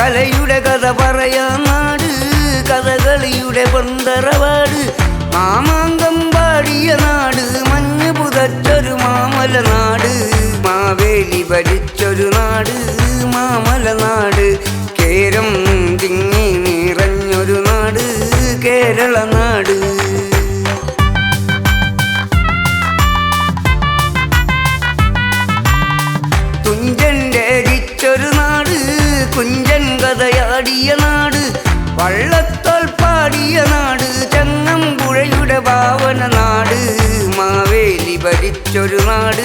കലയുടെ കഥ പറയാൻ നാട്, കഥകളിയുടെ പൊന്തറവാട്, മാമാങ്കം പാടിയ നാട്, മഞ്ഞ് പുതച്ചൊരു മാമല നാട്, മാവേലി ഭരിച്ചൊരു നാട് മാമല നാട്, കേരം തിങ്ങി നിറഞ്ഞൊരു നാട് കേരള നാട്. തുഞ്ചൻ രചിച്ചൊരു നാട്, കുഞ്ചൻ കഥയാടിയ നാട്, വള്ളത്തോൾ പാടിയ നാട്, ചങ്ങമ്പുഴയുടെ പാവന നാട്, മാവേലി ഭരിച്ചൊരു നാട്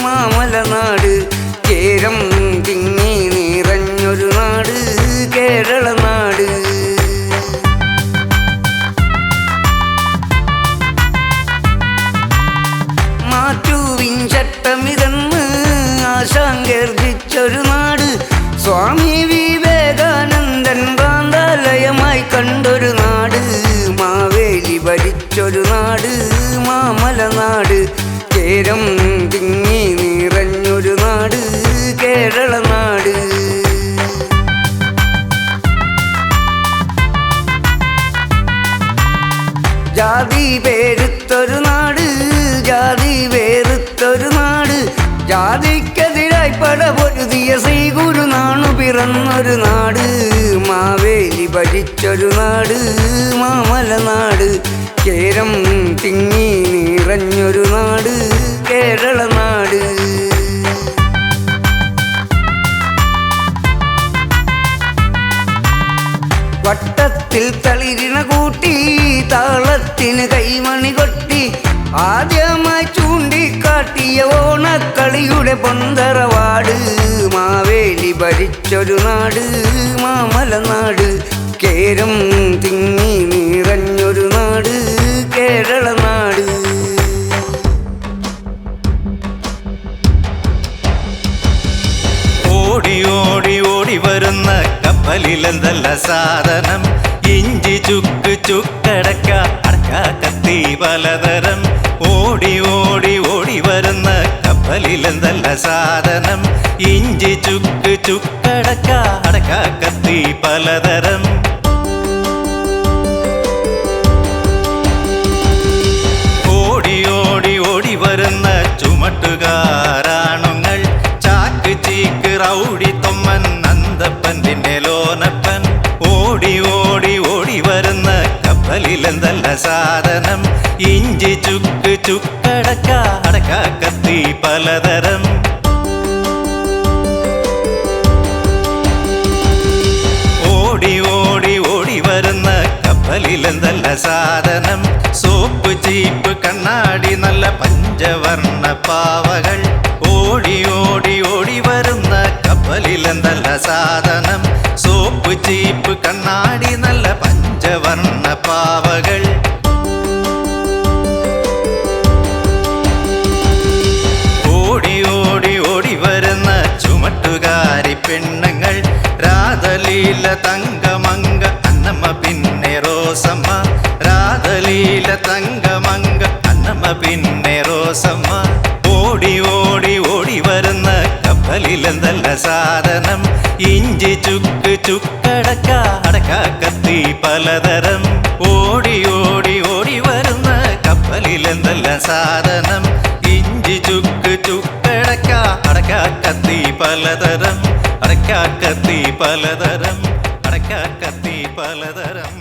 മാമല നാട്, കേരം തിങ്ങി നിറഞ്ഞൊരു നാട് കേരള നാട്. മാറ്റുവിൻ ചട്ടമിതെന്ന് ആശാങ്കർജിച്ചൊരു നാട്, സ്വാമി വിവേകാനന്ദൻ ഭ്രാന്താലയമായി കണ്ടൊരു നാട്, മാവേലി ഭരിച്ചൊരു നാട് മാമല നാട്, കേരം തിങ്ങി നിറഞ്ഞൊരു നാട് കേരള നാട്. ജാതി പേരുത്തൊരു നാട്, ജാതി വേറുത്തൊരു നാട്, ജാതിക്കെതിരായി പടപൊരുതിയ ശ്രീ ഗുരുനാണു പിറന്നൊരു നാട്, മാവേലി ഭരിച്ചൊരു നാട് മാമല നാട്, കേരം തിങ്ങി നിറഞ്ഞൊരു നാട് കേരള നാട്. വട്ടത്തിൽ തളിരിണ കൂട്ടി താളത്തിന് കൈമണി കൊട്ടി, ആദ്യമായി ചൂണ്ടിക്കാട്ടിയ ഓണക്കളിയുടെ പൊന്തറവാട്, മാവേലി ഭരിച്ചൊരു നാട് മാമല നാട്, കേരം തിങ്ങി നിറഞ്ഞൊരു നാട് കേരള നാട്. ഓടി ഓടി ഓടി വരുന്ന കപ്പലിലെന്തല്ല സാധനം, ഇഞ്ചി ചുക്ക് ചുക്കടക്ക അടക്ക കത്തി പലതരം. ഓടി ഓടി ഓടി വരുന്ന കപ്പലിലെന്തല്ല സാധനം, ഇഞ്ചി ചുക്ക് ചുക്കടക്ക അടക്ക കത്തി പലതരം. ഓടി ഓടി ഓടി വരുന്ന ചുമട്ടുകാരാണുങ്ങൾ, ചാക്ക് ചീക്ക് റൗഡി തൊമ്മൻ നന്ദപ്പൻ പിന്നെ ലോനപ്പൻ. ഓടി ഓടി ഓടി വരുന്ന കപ്പലിലെന്തല്ല സാധനം, ഇഞ്ചി ചുക്ക് ചുക്കടക്ക അടക്ക കത്തി പലതരം. ഓടി ഓടി ഓടി വരുന്ന കപ്പലിലെന്തല്ല സാധനം, സോപ്പ് ചീപ്പ് കണ്ണാടി നല്ല പഞ്ചവർണ്ണ പാവകൾ. ഓടി ഓടി ഓടി വരുന്ന കപ്പലിലെന്തല്ല സാധനം, സോപ്പ് ചീപ്പ് കണ്ണാടി നല്ല പഞ്ചവർണ്ണ പാവകൾ. ഓടി ഓടി ഓടി വരുന്ന ചുമട്ടുകാരി പെണ്ണുങ്ങൾ, രാധലീല തങ്കമങ്ക അന്നമ്മ പിന്നെ റോസമ്മ, രാധലീല തങ്കമങ്ക അന്നമ്മ പിന്നെ റോസമ്മ. ഓടി ഓടി ഓടി വരുന്ന കപ്പലിലെന്തല്ല സാധനം, ഇഞ്ചി ചുക്ക് ചുക്കടക്ക അടക്ക കത്തി പലതരം. ഓടി ഓടി ഓടി വരുന്ന കപ്പലിലെന്തല്ല സാധനം, ഇഞ്ചി ചുക്ക് ചുക്കടക്ക അടക്ക കത്തി പലതരം, അടക്ക കത്തി പലതരം, അടക്ക കത്തി പലതരം.